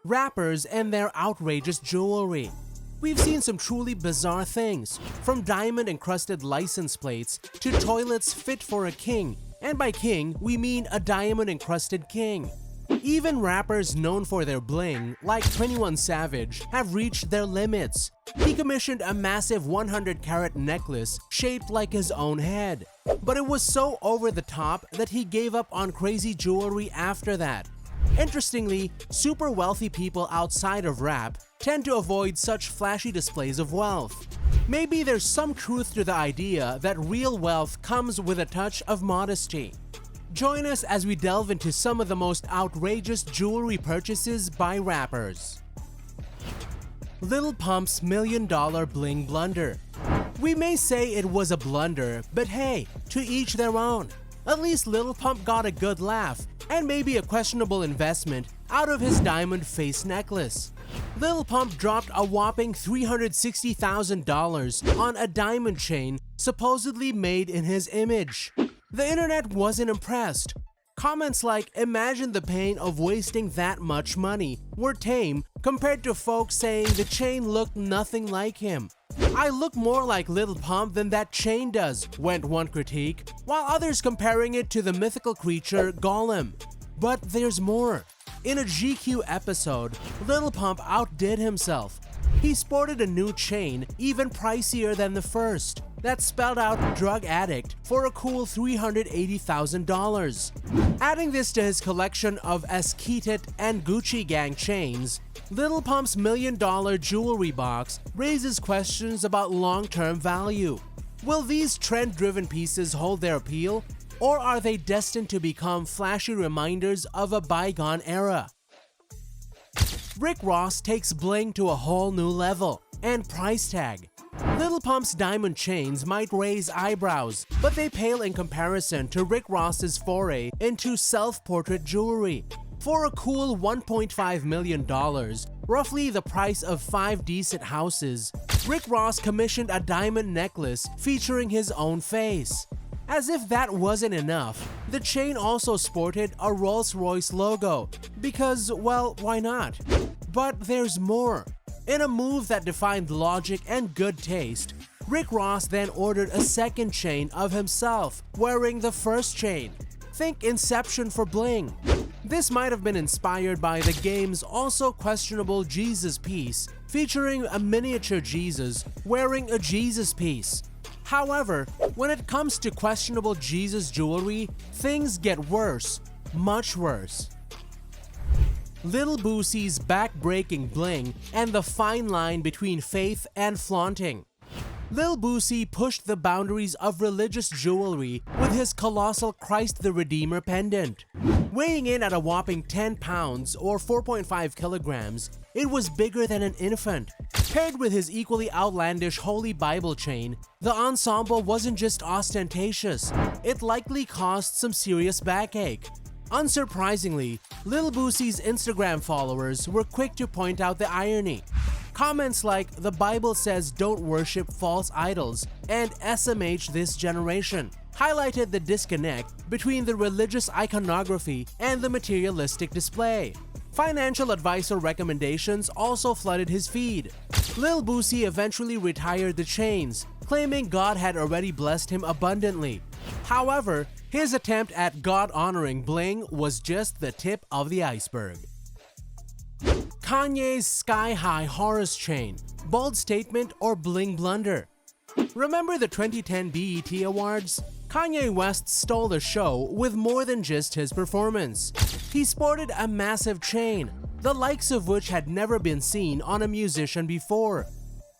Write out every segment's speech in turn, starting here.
rappers and their outrageous jewelry. We've seen some truly bizarre things, from diamond-encrusted license plates to toilets fit for a king, and by king, we mean a diamond-encrusted king. Even rappers known for their bling, like 21 Savage, have reached their limits. He commissioned a massive 100-carat necklace shaped like his own head. But it was so over the top that he gave up on crazy jewelry after that. Interestingly, super wealthy people outside of rap tend to avoid such flashy displays of wealth. Maybe there's some truth to the idea that real wealth comes with a touch of modesty. Join us as we delve into some of the most outrageous jewelry purchases by rappers. Lil Pump's $1 million bling blunder. We may say it was a blunder, but hey, to each their own. At least Lil Pump got a good laugh, and maybe a questionable investment out of his diamond face necklace. Lil Pump dropped a whopping $360,000 on a diamond chain supposedly made in his image. The internet wasn't impressed. Comments like, "Imagine the pain of wasting that much money," were tame compared to folks saying the chain looked nothing like him. "I look more like Lil Pump than that chain does," went one critique, while others comparing it to the mythical creature Golem. But there's more. In a GQ episode, Lil Pump outdid himself. He sported a new chain, even pricier than the first, that spelled out drug addict for a cool $380,000. Adding this to his collection of Eskeetit and Gucci Gang chains, Lil Pump's $1 million jewelry box raises questions about long-term value. Will these trend-driven pieces hold their appeal, or are they destined to become flashy reminders of a bygone era? Rick Ross takes bling to a whole new level, and price tag. Lil Pump's diamond chains might raise eyebrows, but they pale in comparison to Rick Ross's foray into self-portrait jewelry. For a cool $1.5 million, roughly the price of 5 decent houses, Rick Ross commissioned a diamond necklace featuring his own face. As if that wasn't enough, the chain also sported a Rolls-Royce logo, because, well, why not? But there's more. In a move that defined logic and good taste, Rick Ross then ordered a second chain of himself, wearing the first chain. Think Inception for bling. This might have been inspired by the game's also questionable Jesus piece, featuring a miniature Jesus wearing a Jesus piece. However, when it comes to questionable Jesus jewelry, things get worse, much worse. Lil Boosie's back-breaking bling and the fine line between faith and flaunting. Lil Boosie pushed the boundaries of religious jewelry with his colossal Christ the Redeemer pendant. Weighing in at a whopping 10 pounds or 4.5 kilograms, it was bigger than an infant. Paired with his equally outlandish Holy Bible chain, the ensemble wasn't just ostentatious, it likely caused some serious backache. Unsurprisingly, Lil Boosie's Instagram followers were quick to point out the irony. Comments like, "The Bible says don't worship false idols," and "SMH this generation," highlighted the disconnect between the religious iconography and the materialistic display. Financial advisor recommendations also flooded his feed. Lil Boosie eventually retired the chains, claiming God had already blessed him abundantly. However, his attempt at God-honoring bling was just the tip of the iceberg. Kanye's sky-high Horus chain, bold statement or bling blunder? Remember the 2010 BET Awards? Kanye West stole the show with more than just his performance. He sported a massive chain, the likes of which had never been seen on a musician before.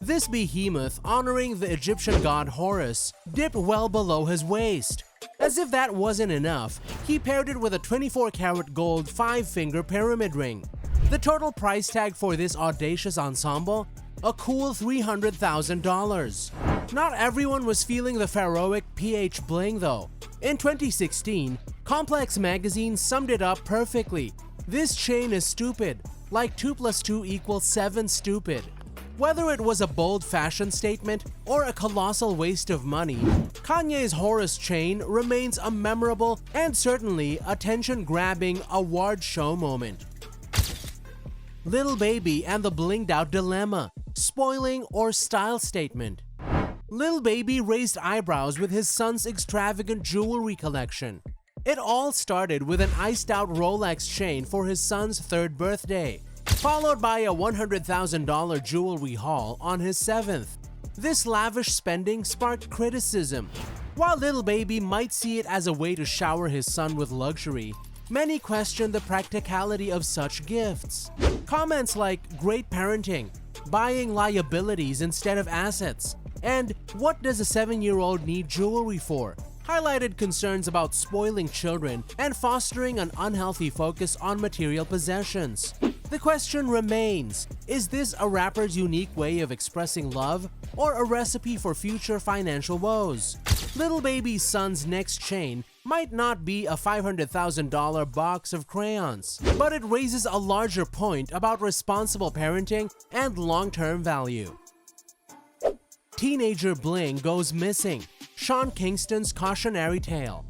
This behemoth, honoring the Egyptian god Horus, dipped well below his waist. As if that wasn't enough, he paired it with a 24-karat gold 5-finger pyramid ring. The total price tag for this audacious ensemble? A cool $300,000. Not everyone was feeling the pharaohic PH bling though. In 2016, Complex magazine summed it up perfectly. "This chain is stupid, like 2 + 2 = 7 stupid." Whether it was a bold fashion statement or a colossal waste of money, Kanye's Horus chain remains a memorable and certainly attention-grabbing award show moment. Lil Baby and the blinged out dilemma, spoiling or style statement. Lil Baby raised eyebrows with his son's extravagant jewelry collection. It all started with an iced out Rolex chain for his son's 3rd birthday, followed by a $100,000 jewelry haul on his 7th. This lavish spending sparked criticism. While Lil Baby might see it as a way to shower his son with luxury, many question the practicality of such gifts. Comments like "great parenting," "buying liabilities instead of assets," and "what does a 7-year-old need jewelry for?" highlighted concerns about spoiling children and fostering an unhealthy focus on material possessions. The question remains, is this a rapper's unique way of expressing love or a recipe for future financial woes? Lil Baby's son's next chain might not be a $500,000 box of crayons, but it raises a larger point about responsible parenting and long-term value. Teenager Bling goes missing. Sean Kingston's cautionary tale.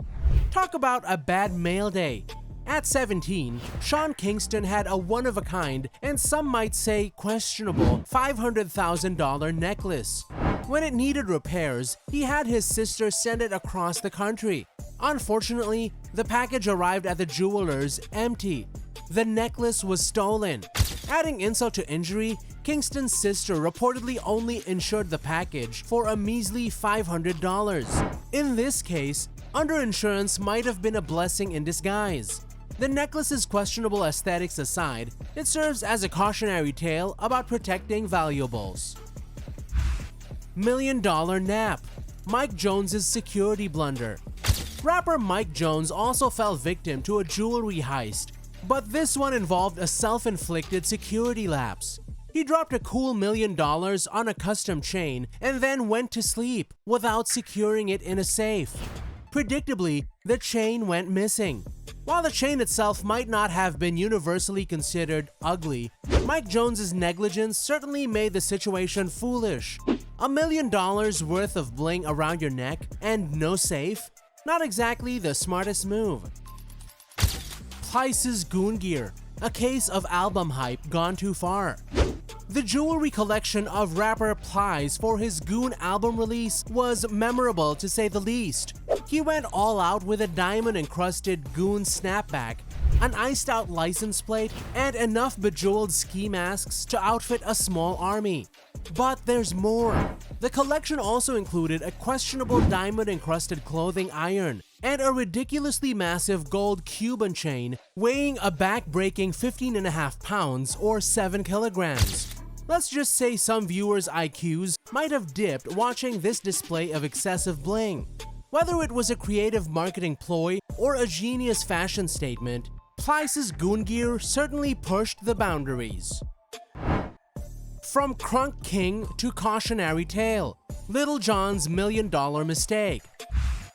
Talk about a bad male day. At 17, Sean Kingston had a one-of-a-kind and some might say questionable $500,000 necklace. When it needed repairs, he had his sister send it across the country. Unfortunately, the package arrived at the jeweler's empty. The necklace was stolen. Adding insult to injury, Kingston's sister reportedly only insured the package for a measly $500. In this case, underinsurance might have been a blessing in disguise. The necklace's questionable aesthetics aside, it serves as a cautionary tale about protecting valuables. $1 Million Nap. Mike Jones's security blunder. Rapper Mike Jones also fell victim to a jewelry heist, but this one involved a self-inflicted security lapse. He dropped a cool $1 million on a custom chain and then went to sleep without securing it in a safe. Predictably, the chain went missing. While the chain itself might not have been universally considered ugly, Mike Jones's negligence certainly made the situation foolish. $1 million worth of bling around your neck and no safe? Not exactly the smartest move. Plice's Goon Gear, a case of album hype gone too far. The jewelry collection of rapper Plice for his Goon album release was memorable to say the least. He went all out with a diamond-encrusted Goon snapback, an iced-out license plate, and enough bejeweled ski masks to outfit a small army. But there's more. The collection also included a questionable diamond-encrusted clothing iron and a ridiculously massive gold Cuban chain weighing a back-breaking 15.5 pounds or 7 kilograms. Let's just say some viewers' IQs might have dipped watching this display of excessive bling. Whether it was a creative marketing ploy or a genius fashion statement, Plice's Goon Gear certainly pushed the boundaries. From Crunk King to cautionary tale, Lil Jon's $1 million mistake.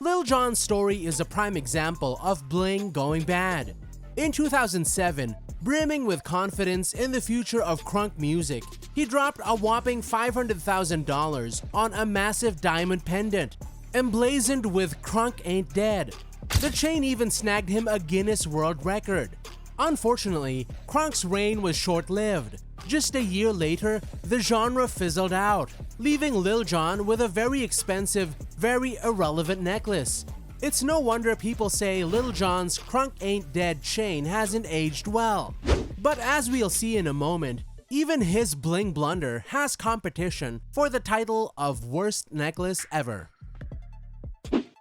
Lil Jon's story is a prime example of bling going bad. In 2007, brimming with confidence in the future of crunk music, he dropped a whopping $500,000 on a massive diamond pendant, emblazoned with "Crunk Ain't Dead." The chain even snagged him a Guinness World Record. Unfortunately, crunk's reign was short-lived. Just a year later, the genre fizzled out, leaving Lil Jon with a very expensive, very irrelevant necklace. It's no wonder people say Lil Jon's "Crunk Ain't Dead" chain hasn't aged well. But as we'll see in a moment, even his bling blunder has competition for the title of worst necklace ever.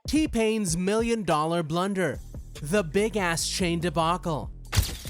T-Pain's $1 million blunder. The Big Ass Chain debacle.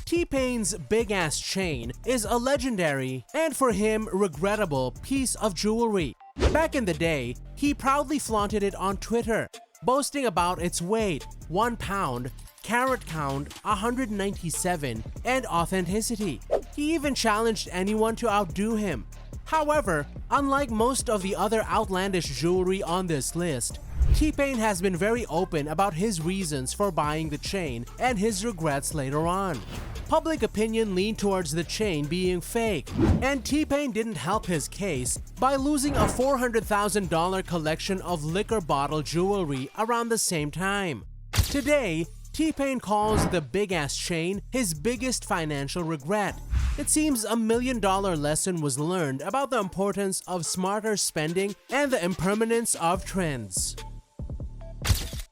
T-Pain's Big Ass Chain is a legendary, and for him, regrettable piece of jewelry. Back in the day, he proudly flaunted it on Twitter, boasting about its weight, 1 pound, carat count, 197, and authenticity. He even challenged anyone to outdo him. However, unlike most of the other outlandish jewelry on this list, T-Pain has been very open about his reasons for buying the chain and his regrets later on. Public opinion leaned towards the chain being fake, and T-Pain didn't help his case by losing a $400,000 collection of liquor bottle jewelry around the same time. Today, T-Pain calls the Big Ass Chain his biggest financial regret. It seems $1 million lesson was learned about the importance of smarter spending and the impermanence of trends.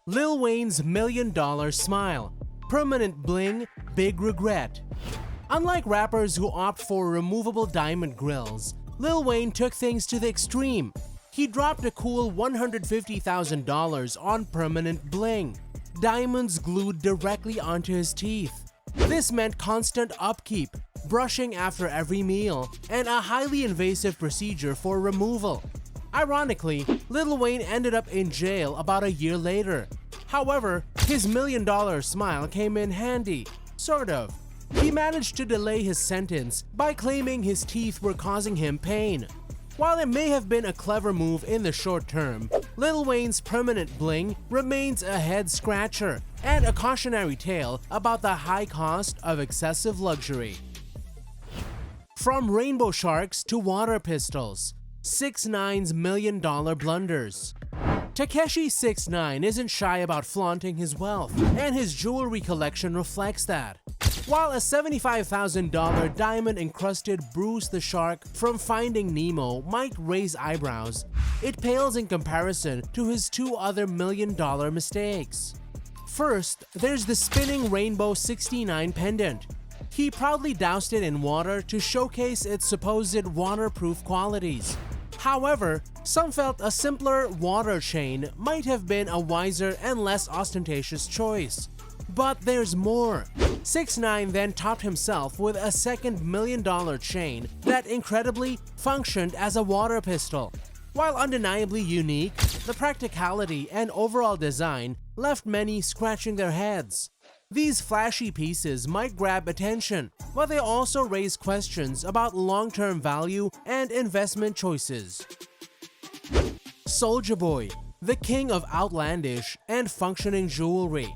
Lil Wayne's $1 million smile. Permanent bling, big regret. Unlike rappers who opt for removable diamond grills, Lil Wayne took things to the extreme. He dropped a cool $150,000 on permanent bling, diamonds glued directly onto his teeth. This meant constant upkeep, brushing after every meal, and a highly invasive procedure for removal. Ironically, Lil Wayne ended up in jail about a year later. However, his $1 million smile came in handy, sort of. He managed to delay his sentence by claiming his teeth were causing him pain. While it may have been a clever move in the short term, Lil Wayne's permanent bling remains a head-scratcher and a cautionary tale about the high cost of excessive luxury. From rainbow sharks to water pistols, 6ix9ine's $1 million blunders. Takeshi 6ix9ine isn't shy about flaunting his wealth, and his jewelry collection reflects that. While a $75,000 diamond-encrusted Bruce the Shark from Finding Nemo might raise eyebrows, it pales in comparison to his two other $1 million mistakes. First, there's the spinning Rainbow 69 pendant. He proudly doused it in water to showcase its supposed waterproof qualities. However, some felt a simpler water chain might have been a wiser and less ostentatious choice. But there's more. 6ix9ine then topped himself with a second $1 million chain that incredibly functioned as a water pistol. While undeniably unique, the practicality and overall design left many scratching their heads. These flashy pieces might grab attention, but they also raise questions about long-term value and investment choices. Soulja Boy, the king of outlandish and functioning jewelry.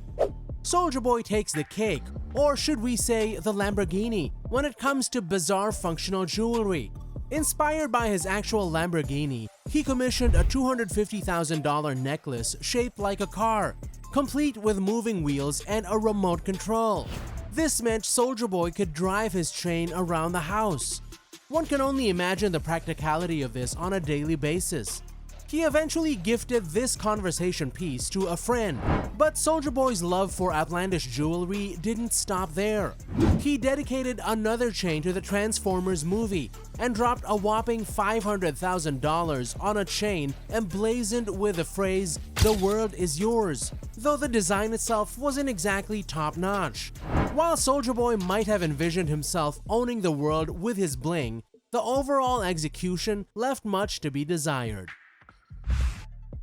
Soulja Boy takes the cake, or should we say the Lamborghini, when it comes to bizarre functional jewelry. Inspired by his actual Lamborghini, he commissioned a $250,000 necklace shaped like a car, complete with moving wheels and a remote control. This meant Soulja Boy could drive his chain around the house. One can only imagine the practicality of this on a daily basis. He eventually gifted this conversation piece to a friend, but Soulja Boy's love for outlandish jewelry didn't stop there. He dedicated another chain to the Transformers movie and dropped a whopping $500,000 on a chain emblazoned with the phrase, "The world is yours," though the design itself wasn't exactly top-notch. While Soulja Boy might have envisioned himself owning the world with his bling, the overall execution left much to be desired.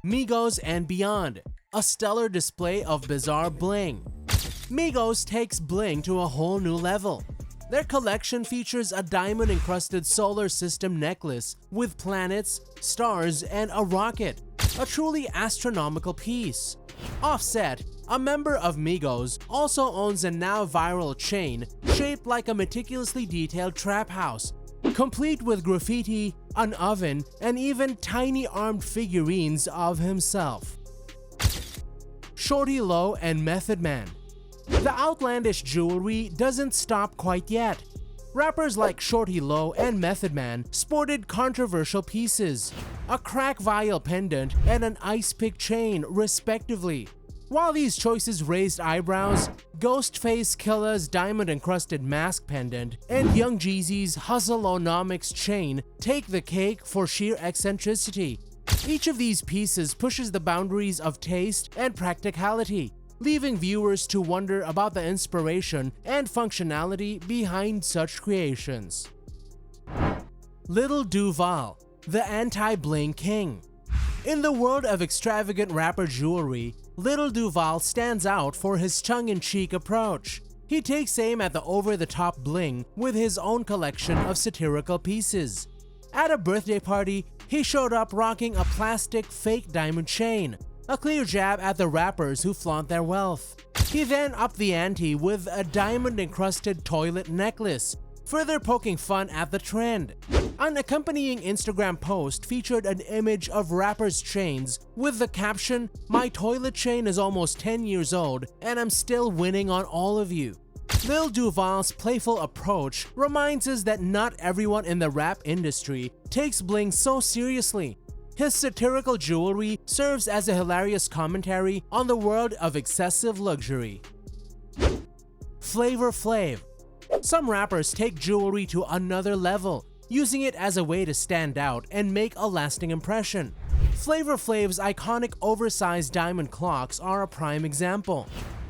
Migos and Beyond, a stellar display of bizarre bling. Migos takes bling to a whole new level. Their collection features a diamond-encrusted solar system necklace with planets, stars, and a rocket, a truly astronomical piece. Offset, a member of Migos, also owns a now viral chain shaped like a meticulously detailed trap house, complete with graffiti, an oven, and even tiny armed figurines of himself. Shorty Low and Method Man. The outlandish jewelry doesn't stop quite yet. Rappers like Shorty Low and Method Man sported controversial pieces, a crack vial pendant and an ice pick chain respectively. While these choices raised eyebrows, Ghostface Killa's diamond-encrusted mask pendant and Young Jeezy's Hustleonomics chain take the cake for sheer eccentricity. Each of these pieces pushes the boundaries of taste and practicality, leaving viewers to wonder about the inspiration and functionality behind such creations. Lil Duval, the anti-bling king. In the world of extravagant rapper jewelry, Lil Duval stands out for his tongue-in-cheek approach. He takes aim at the over-the-top bling with his own collection of satirical pieces. At a birthday party, he showed up rocking a plastic fake diamond chain, a clear jab at the rappers who flaunt their wealth. He then upped the ante with a diamond-encrusted toilet necklace, further poking fun at the trend. An accompanying Instagram post featured an image of rappers' chains with the caption, "My toilet chain is almost 10 years old and I'm still winning on all of you." Lil Duval's playful approach reminds us that not everyone in the rap industry takes Bling so seriously. His satirical jewelry serves as a hilarious commentary on the world of excessive luxury. Flavor Flav. Some rappers take jewelry to another level, using it as a way to stand out and make a lasting impression. Flavor Flav's iconic oversized diamond clocks are a prime example.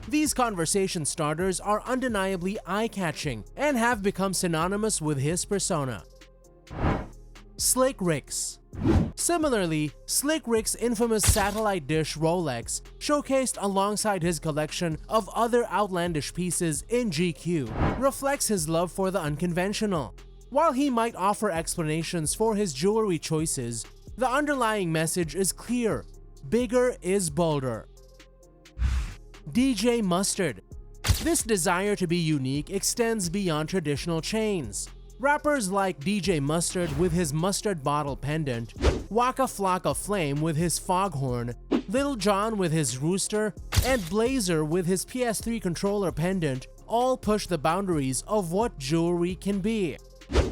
These conversation starters are undeniably eye-catching and have become synonymous with his persona. Slick Rick's. Similarly, Slick Rick's infamous satellite dish Rolex, showcased alongside his collection of other outlandish pieces in GQ, reflects his love for the unconventional. While he might offer explanations for his jewelry choices, the underlying message is clear: bigger is bolder. DJ Mustard. This desire to be unique extends beyond traditional chains. Rappers like DJ Mustard with his mustard bottle pendant, Waka Flocka Flame with his foghorn, Lil Jon with his rooster, and Blazer with his PS3 controller pendant all push the boundaries of what jewelry can be.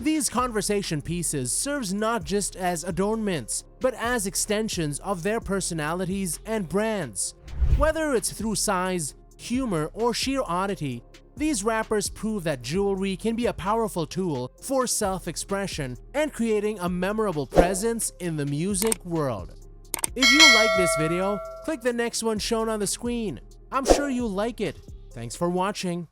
These conversation pieces serves not just as adornments, but as extensions of their personalities and brands. Whether it's through size, humor, or sheer oddity, these rappers prove that jewelry can be a powerful tool for self-expression and creating a memorable presence in the music world. If you like this video, click the next one shown on the screen. I'm sure you'll like it. Thanks for watching.